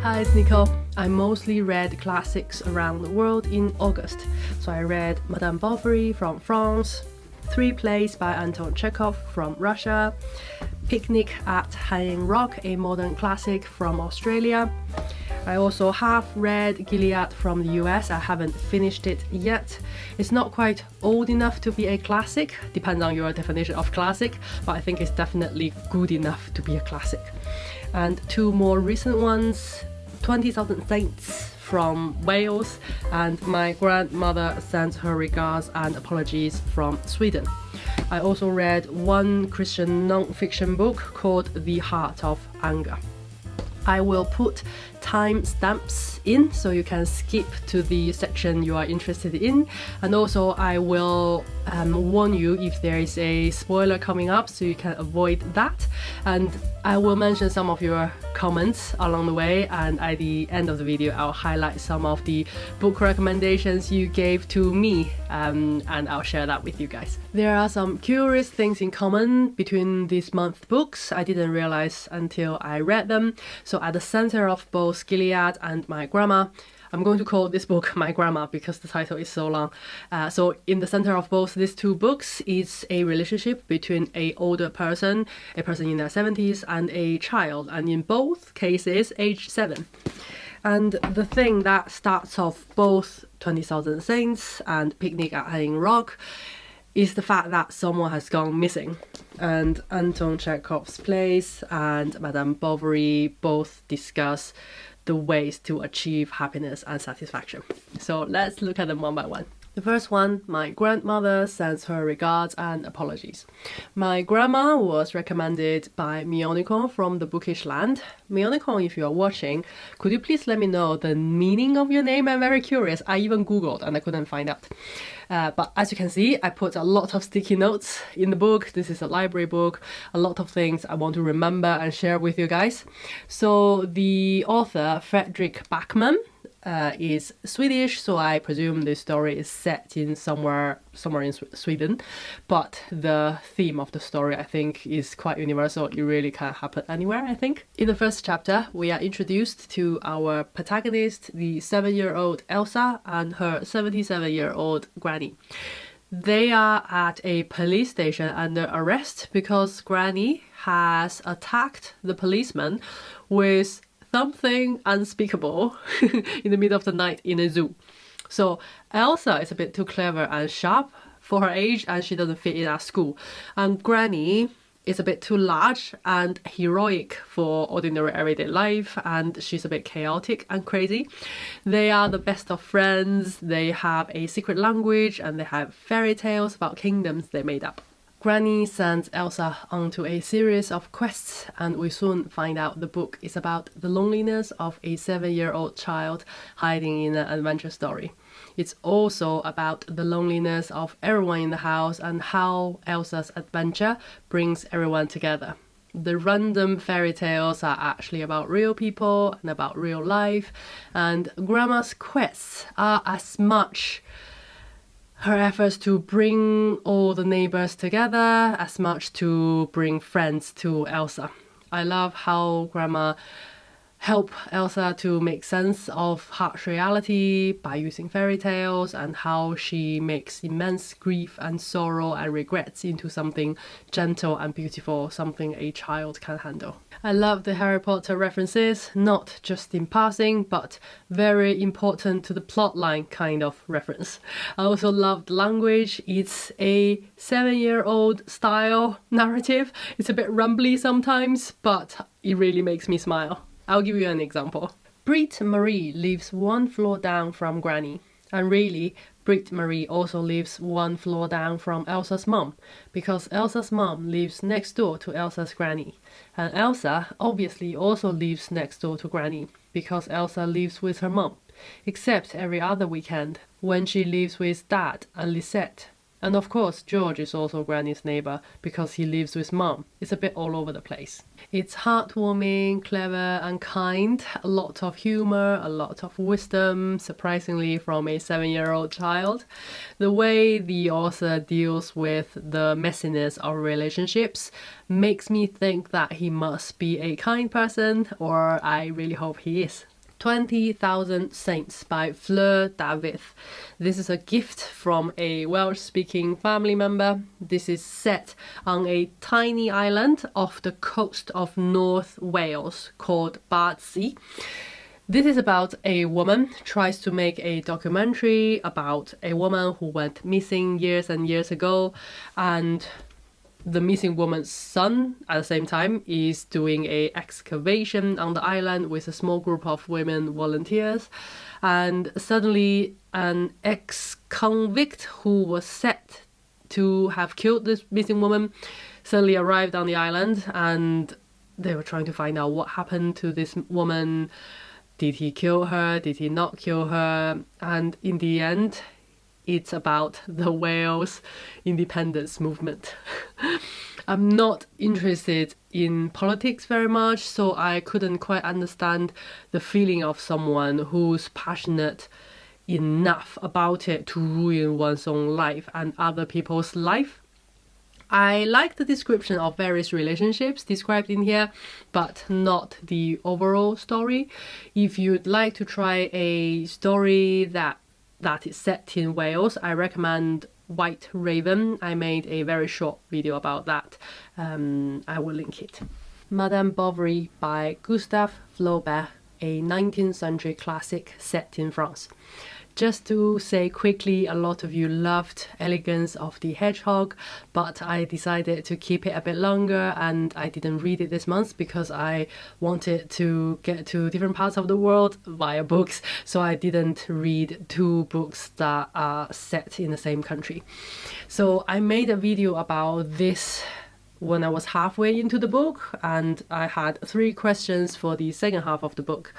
Hi, it's Nicole. I mostly read classics around the world in August. So I read Madame Bovary from France, 3 plays by Anton Chekhov from Russia, Picnic at Hanging Rock, a modern classic from Australia. I also have read Gilead from the US. I haven't finished it yet. It's not quite old enough to be a classic, depends on your definition of classic, but I think it's definitely good enough to be a classic. And 2 more recent ones, 20,000 Saints from Wales, and my grandmother sends her regards and apologies from Sweden. I also read 1 Christian non-fiction book called The Heart of Anger. I will put timestamps in so you can skip to the section you are interested in, and also I will warn you if there is a spoiler coming up so you can avoid that, and I will mention some of your comments along the way, and at the end of the video I'll highlight some of the book recommendations you gave to me, and I'll share that with you guys. There are some curious things in common between these month books I didn't realize until I read them. So at the center of both Gilead and My Grandma, I'm going to call this book My Grandma because the title is so long. So in the center of both these 2 books is a relationship between a older person, a person in their 70s, and a child, and in both cases age 7. And the thing that starts off both 20,000 Saints and Picnic at Hanging Rock is the fact that someone has gone missing. And Anton Chekhov's plays and Madame Bovary both discuss the ways to achieve happiness and satisfaction. So let's look at them one by one. The first one, my grandmother sends her regards and apologies. My grandma was recommended by Nicole from the Bookish Land. Nicole, if you are watching, could you please let me know the meaning of your name? I'm very curious. I even googled and I couldn't find out. But as you can see, I put a lot of sticky notes in the book. This is a library book. A lot of things I want to remember and share with you guys. So the author, Fredrik Backman, is Swedish, so I presume this story is set in somewhere in Sweden, but the theme of the story I think is quite universal. It really can happen anywhere, I think. In the first chapter we are introduced to our protagonist, the 7-year-old Elsa, and her 77-year-old granny. They are at a police station under arrest because Granny has attacked the policeman with something unspeakable in the middle of the night in a zoo. So Elsa is a bit too clever and sharp for her age, and she doesn't fit in at school. And Granny is a bit too large and heroic for ordinary everyday life, and she's a bit chaotic and crazy. They are the best of friends, they have a secret language, and they have fairy tales about kingdoms they made up. Granny sends Elsa onto a series of quests, and we soon find out the book is about the loneliness of a 7-year-old child hiding in an adventure story. It's also about the loneliness of everyone in the house and how Elsa's adventure brings everyone together. The random fairy tales are actually about real people and about real life, and Grandma's quests are as much her efforts to bring all the neighbors together as much to bring friends to Elsa. I love how Grandma help Elsa to make sense of harsh reality by using fairy tales, and how she makes immense grief and sorrow and regrets into something gentle and beautiful, something a child can handle. I love the Harry Potter references, not just in passing, but very important to the plotline kind of reference. I also love the language. It's a 7-year-old style narrative. It's a bit rumbly sometimes, but it really makes me smile. I'll give you an example. Brit Marie lives 1 floor down from Granny, and really Brit Marie also lives 1 floor down from Elsa's mom, because Elsa's mom lives next door to Elsa's granny, and Elsa obviously also lives next door to Granny because Elsa lives with her mom, except every other weekend when she lives with Dad and Lisette. And of course, George is also Granny's neighbor because he lives with Mom. It's a bit all over the place. It's heartwarming, clever and kind. A lot of humor, a lot of wisdom, surprisingly from a 7-year-old child. The way the author deals with the messiness of relationships makes me think that he must be a kind person, or I really hope he is. 20,000 Saints by Fflur Dafydd. This is a gift from a Welsh-speaking family member. This is set on a tiny island off the coast of North Wales called Bardsey. This is about a woman tries to make a documentary about a woman who went missing years and years ago, and the missing woman's son at the same time is doing a excavation on the island with a small group of women volunteers, and suddenly an ex-convict who was set to have killed this missing woman suddenly arrived on the island, and they were trying to find out what happened to this woman. Did he kill her? Did he not kill her? And in the end, it's about the Wales independence movement. I'm not interested in politics very much, so I couldn't quite understand the feeling of someone who's passionate enough about it to ruin one's own life and other people's life. I like the description of various relationships described in here, but not the overall story. If you'd like to try a story that is set in Wales, I recommend White Raven. I made a very short video about that. I will link it. Madame Bovary by Gustave Flaubert, a 19th century classic set in France. Just to say quickly, a lot of you loved Elegance of the Hedgehog, but I decided to keep it a bit longer and I didn't read it this month because I wanted to get to different parts of the world via books, so I didn't read two books that are set in the same country. So I made a video about this when I was halfway into the book, and I had 3 questions for the second half of the book.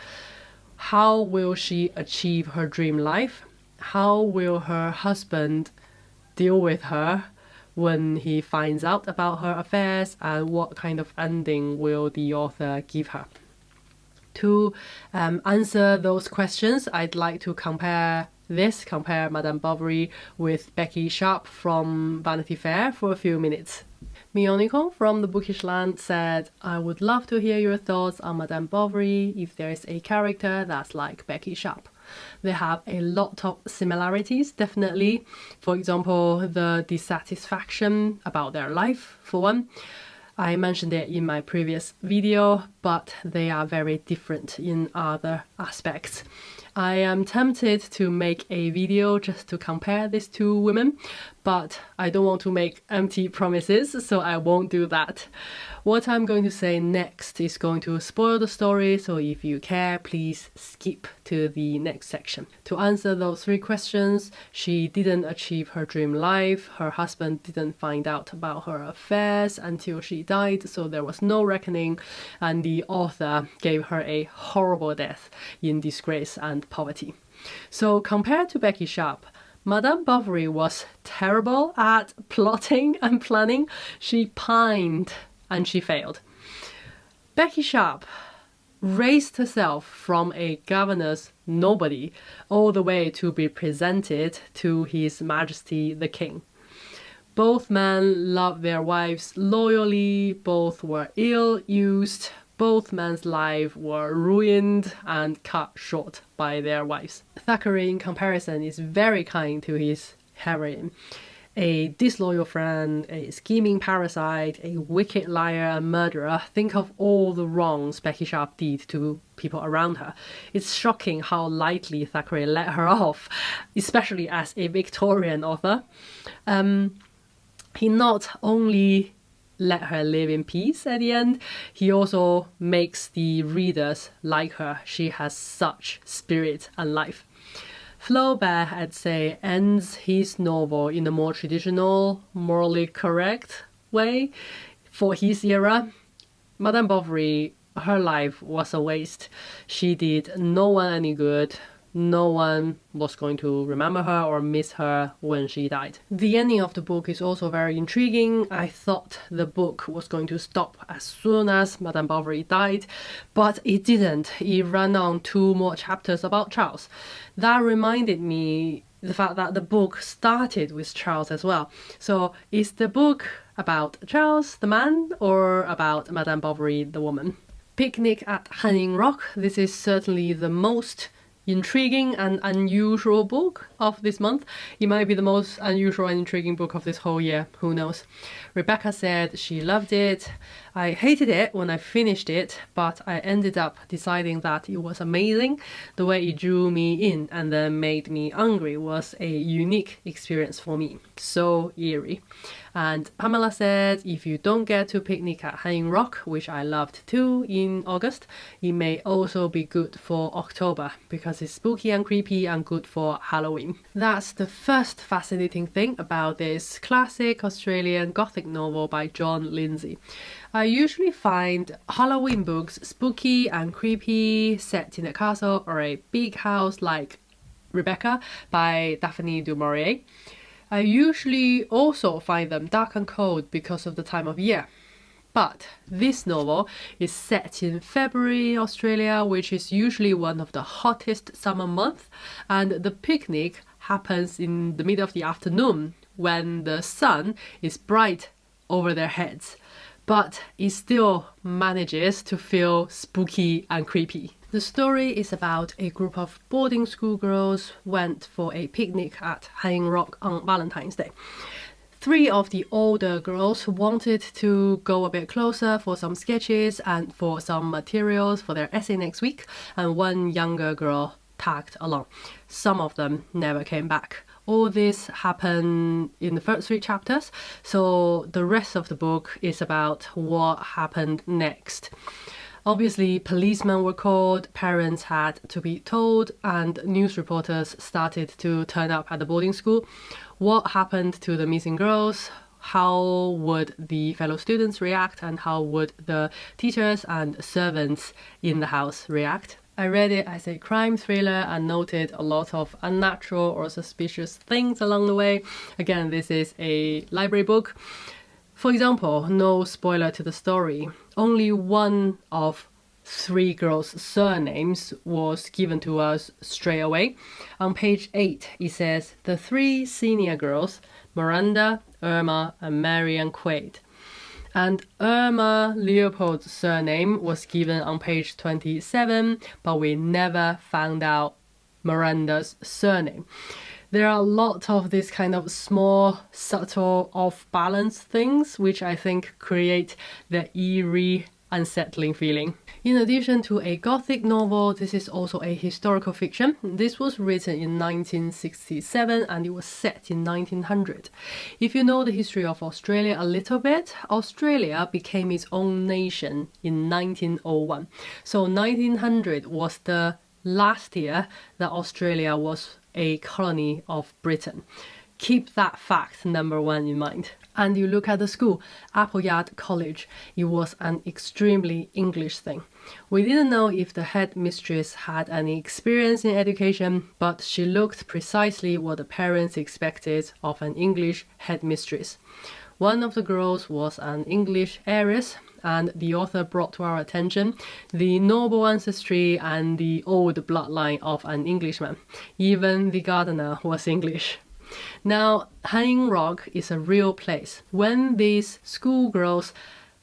How will she achieve her dream life? How will her husband deal with her when he finds out about her affairs? And what kind of ending will the author give her? To answer those questions, I'd like to compare Madame Bovary with Becky Sharp from Vanity Fair for a few minutes. Nicole from the Bookish Land said, I would love to hear your thoughts on Madame Bovary if there is a character that's like Becky Sharp. They have a lot of similarities, definitely. For example, the dissatisfaction about their life, for one. I mentioned it in my previous video, but they are very different in other aspects. I am tempted to make a video just to compare these two women, but I don't want to make empty promises, so I won't do that. What I'm going to say next is going to spoil the story, so if you care, please skip to the next section. To answer those 3 questions, she didn't achieve her dream life, her husband didn't find out about her affairs until she died, so there was no reckoning, and the author gave her a horrible death in disgrace and poverty. So compared to Becky Sharp, Madame Bovary was terrible at plotting and planning. She pined and she failed. Becky Sharp raised herself from a governor's nobody all the way to be presented to His Majesty the King. Both men loved their wives loyally, both were ill-used, both men's lives were ruined and cut short by their wives. Thackeray, in comparison, is very kind to his heroine. A disloyal friend, a scheming parasite, a wicked liar and murderer. Think of all the wrongs Becky Sharp did to people around her. It's shocking how lightly Thackeray let her off, especially as a Victorian author. He not only let her live in peace at the end, he also makes the readers like her. She has such spirit and life. Flaubert, I'd say, ends his novel in a more traditional, morally correct way for his era. Madame Bovary, her life was a waste. She did no one any good. No one was going to remember her or miss her when she died. The ending of the book is also very intriguing. I thought the book was going to stop as soon as Madame Bovary died, but it didn't. It ran on 2 more chapters about Charles. That reminded me the fact that the book started with Charles as well. So is the book about Charles, the man, or about Madame Bovary, the woman? Picnic at Hanging Rock. This is certainly the most intriguing and unusual book of this month. It might be the most unusual and intriguing book of this whole year, who knows. Rebecca said she loved it. I hated it when I finished it, but I ended up deciding that it was amazing. The way it drew me in and then made me angry was a unique experience for me. So eerie. And Pamela said, if you don't get to Picnic at Hanging Rock, which I loved too in August, it may also be good for October because it's spooky and creepy and good for Halloween. That's the first fascinating thing about this classic Australian Gothic novel by Joan Lindsay. I usually find Halloween books spooky and creepy, set in a castle or a big house like Rebecca by Daphne du Maurier. I usually also find them dark and cold because of the time of year. But this novel is set in February, Australia, which is usually one of the hottest summer months, and the picnic happens in the middle of the afternoon when the sun is bright over their heads. But it still manages to feel spooky and creepy. The story is about a group of boarding school girls went for a picnic at Hanging Rock on Valentine's Day. 3 of the older girls wanted to go a bit closer for some sketches and for some materials for their essay next week, and 1 younger girl tagged along. Some of them never came back. All this happened in the first 3 chapters, so the rest of the book is about what happened next. Obviously, policemen were called, parents had to be told, and news reporters started to turn up at the boarding school. What happened to the missing girls? How would the fellow students react? And how would the teachers and servants in the house react? I read it as a crime thriller and noted a lot of unnatural or suspicious things along the way. Again, this is a library book. For example, no spoiler to the story, only 1 of 3 girls' surnames was given to us straight away. On page 8, it says, the 3 senior girls, Miranda, Irma, and Marian Quaid. And Irma Leopold's surname was given on page 27, but we never found out Miranda's surname. There are a lot of this kind of small, subtle, off-balance things, which I think create the eerie, unsettling feeling. In addition to a Gothic novel, this is also a historical fiction. This was written in 1967 and it was set in 1900. If you know the history of Australia a little bit, Australia became its own nation in 1901. So 1900 was the last year that Australia was a colony of Britain. Keep that fact number 1 in mind. And you look at the school, Appleyard College. It was an extremely English thing. We didn't know if the headmistress had any experience in education, but she looked precisely what the parents expected of an English headmistress. One of the girls was an English heiress, and the author brought to our attention the noble ancestry and the old bloodline of an Englishman. Even the gardener was English. Now, Hanging Rock is a real place. When these schoolgirls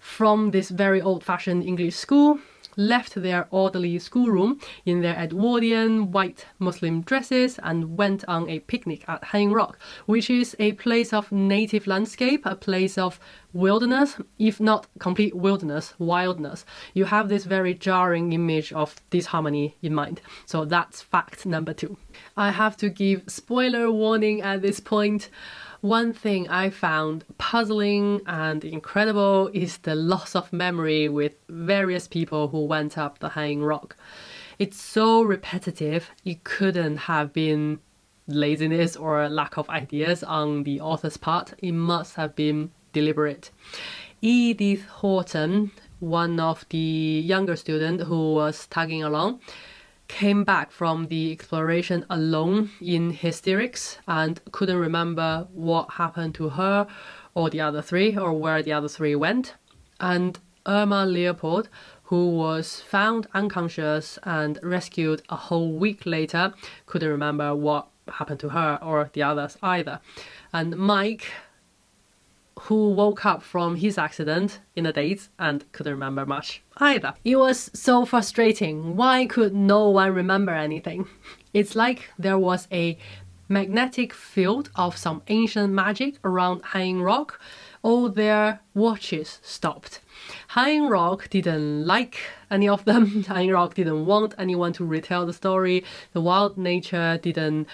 from this very old-fashioned English school left their orderly schoolroom in their Edwardian white Muslim dresses and went on a picnic at Hanging Rock, which is a place of native landscape, a place of wilderness, if not complete wilderness, wildness. You have this very jarring image of disharmony in mind. So that's fact number 2. I have to give spoiler warning at this point. One thing I found puzzling and incredible is the loss of memory with various people who went up the Hanging Rock. It's so repetitive, it couldn't have been laziness or lack of ideas on the author's part. It must have been deliberate. Edith Horton, one of the younger students who was tagging along, came back from the exploration alone in hysterics and couldn't remember what happened to her or the other 3 or where the other 3 went. And Irma Leopold, who was found unconscious and rescued a whole week later, couldn't remember what happened to her or the others either. And Mike, who woke up from his accident in the days and couldn't remember much either. It was so frustrating. Why could no one remember anything? It's like there was a magnetic field of some ancient magic around Hanging Rock. All their watches stopped. Hanging Rock didn't like any of them. Hanging Rock didn't want anyone to retell the story. The wild nature didn't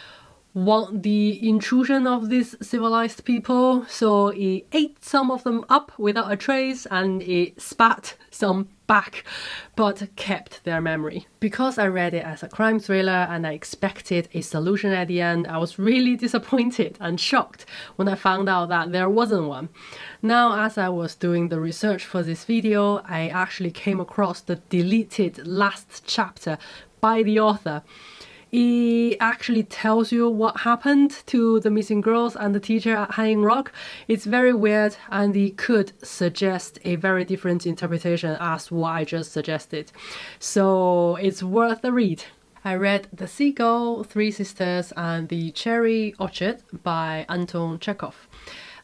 want the intrusion of these civilized people, so it ate some of them up without a trace and it spat some back, but kept their memory. Because I read it as a crime thriller and I expected a solution at the end, I was really disappointed and shocked when I found out that there wasn't one. Now, as I was doing the research for this video, I actually came across the deleted last chapter by the author. It actually tells you what happened to the missing girls and the teacher at Hanging Rock. It's very weird and it could suggest a very different interpretation as what I just suggested. So it's worth a read. I read The Seagull, Three Sisters and The Cherry Orchard by Anton Chekhov.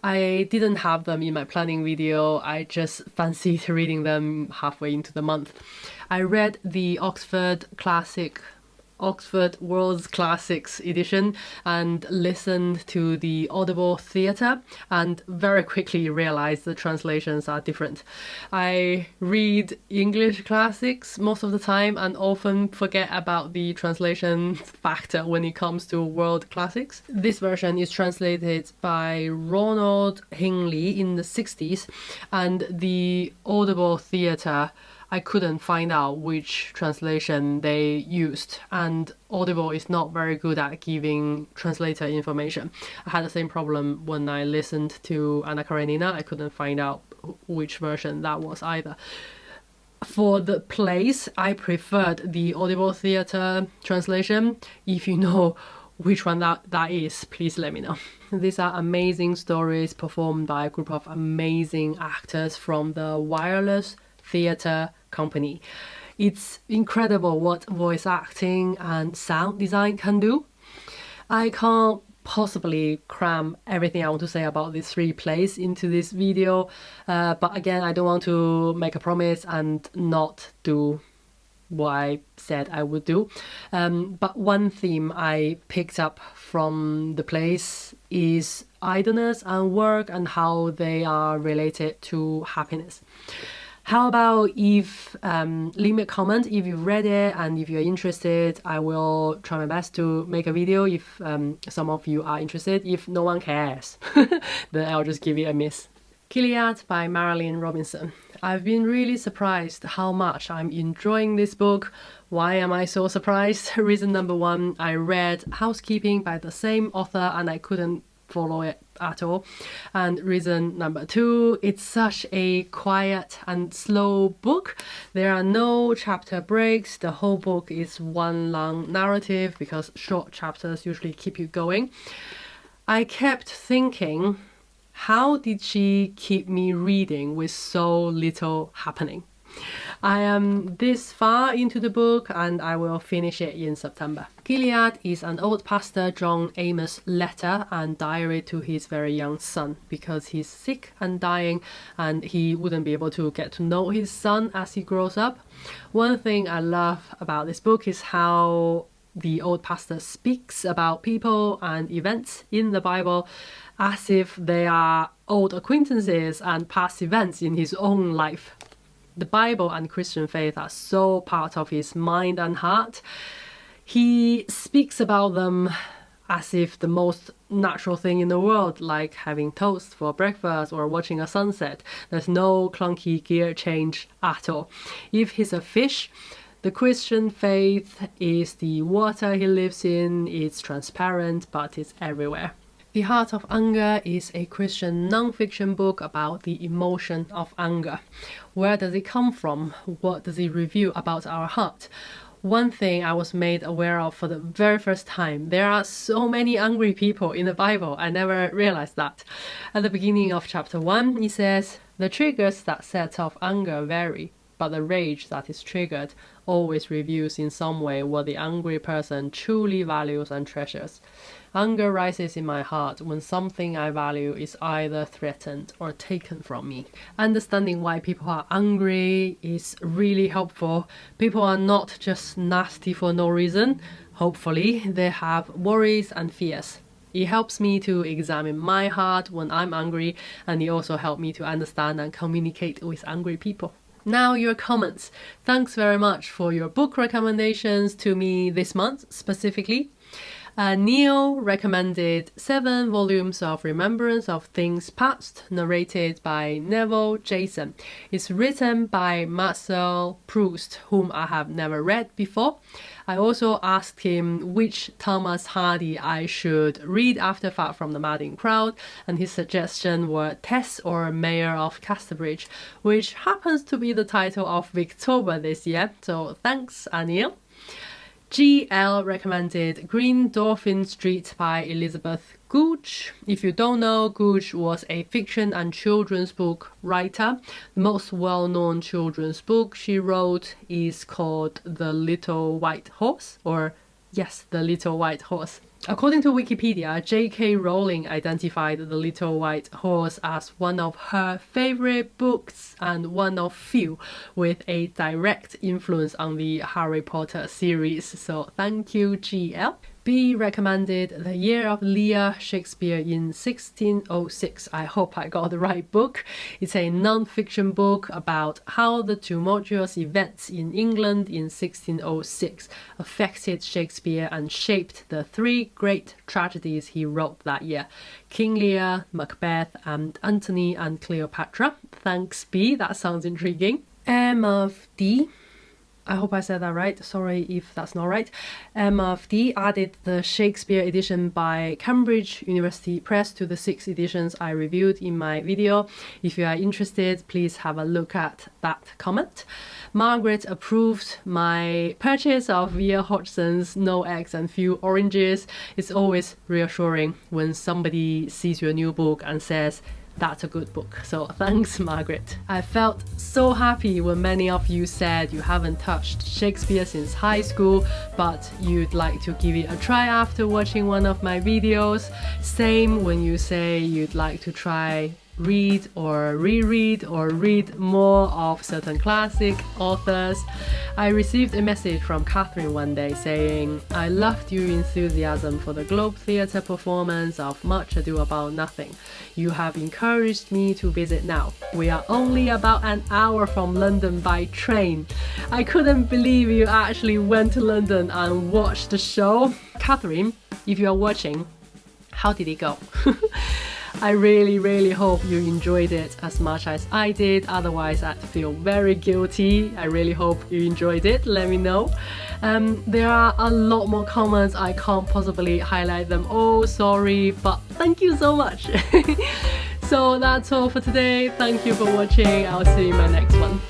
I didn't have them in my planning video, I just fancied reading them halfway into the month. I read the Oxford World's Classics edition and listened to the Audible Theatre and very quickly realized the translations are different. I read English classics most of the time and often forget about the translation factor when it comes to world classics. This version is translated by Ronald Hingley in the 60s, and the Audible Theatre, I couldn't find out which translation they used, and Audible is not very good at giving translator information. I had the same problem when I listened to Anna Karenina. I couldn't find out which version that was either. For the plays, I preferred the Audible Theatre translation. If you know which one that is, please let me know. These are amazing stories performed by a group of amazing actors from the Wireless Theatre Company. It's incredible what voice acting and sound design can do. I can't possibly cram everything I want to say about these three plays into this video, but again, I don't want to make a promise and not do what I said I would do. But one theme I picked up from the plays is idleness and work and how they are related to happiness. How about if leave me a comment if you've read it, and if you're interested, I will try my best to make a video if some of you are interested. If no one cares, then I'll just give it a miss. Gilead by Marilynne Robinson. I've been really surprised how much I'm enjoying this book. Why am I so surprised? Reason number one, I read Housekeeping by the same author and I couldn't follow it at all. And reason number two, it's such a quiet and slow book. There are no chapter breaks. The whole book is one long narrative because short chapters usually keep you going. I kept thinking, how did she keep me reading with so little happening? I am this far into the book and I will finish it in September. Gilead is an old pastor John Amos' letter and diary to his very young son because he's sick and dying and he wouldn't be able to get to know his son as he grows up. One thing I love about this book is how the old pastor speaks about people and events in the Bible as if they are old acquaintances and past events in his own life. The Bible and Christian faith are so part of his mind and heart. He speaks about them as if the most natural thing in the world, like having toast for breakfast or watching a sunset. There's no clunky gear change at all. If he's a fish, the Christian faith is the water he lives in. It's transparent, but it's everywhere. The Heart of Anger is a Christian non-fiction book about the emotion of anger. Where does it come from? What does it reveal about our heart? One thing I was made aware of for the very first time, there are so many angry people in the Bible. I never realized that. At the beginning of chapter 1, it says, "The triggers that set off anger vary, but the rage that is triggered always reveals in some way what the angry person truly values and treasures. Anger rises in my heart when something I value is either threatened or taken from me. Understanding why people are angry is really helpful. People are not just nasty for no reason. Hopefully, they have worries and fears. It helps me to examine my heart when I'm angry, and it also helps me to understand and communicate with angry people. Now your comments. Thanks very much for your book recommendations to me this month specifically. Neil recommended 7 volumes of Remembrance of Things Past, narrated by Neville Jason. It's written by Marcel Proust, whom I have never read before. I also asked him which Thomas Hardy I should read after Far From the Madding Crowd, and his suggestion were Tess or Mayor of Casterbridge, which happens to be the title of Victober this year, so thanks Neil. GL recommended Green Dolphin Street by Elizabeth Gooch. If you don't know, Gooch was a fiction and children's book writer. The most well-known children's book she wrote is called The Little White Horse, or yes, The Little White Horse. According to Wikipedia, J.K. Rowling identified The Little White Horse as one of her favorite books and one of few with a direct influence on the Harry Potter series. So thank you, GL. B recommended The Year of Lear, Shakespeare in 1606. I hope I got the right book. It's a non-fiction book about how the tumultuous events in England in 1606 affected Shakespeare and shaped the 3 great tragedies he wrote that year: King Lear, Macbeth, and Antony and Cleopatra. Thanks, B. That sounds intriguing. M of D. I hope I said that right. Sorry if that's not right. M of D added the Shakespeare edition by Cambridge University Press to the 6 editions I reviewed in my video. If you are interested, please have a look at that comment. Margaret approved my purchase of V.L. Hodgson's No Eggs and Few Oranges. It's always reassuring when somebody sees your new book and says, that's a good book. So thanks, Margaret. I felt so happy when many of you said you haven't touched Shakespeare since high school, but you'd like to give it a try after watching one of my videos. Same when you say you'd like to try read or reread or read more of certain classic authors. I received a message from Catherine one day saying, I loved your enthusiasm for the Globe Theatre performance of Much Ado About Nothing. You have encouraged me to visit now. We are only about an hour from London by train. I couldn't believe you actually went to London and watched the show. Catherine, if you are watching, how did it go? I really hope you enjoyed it as much as I did. Otherwise, I'd feel very guilty. I really hope you enjoyed it. Let me know. There are a lot more comments. I can't possibly highlight them all. Sorry, but thank you so much. So that's all for today. Thank you for watching. I'll see you in my next one.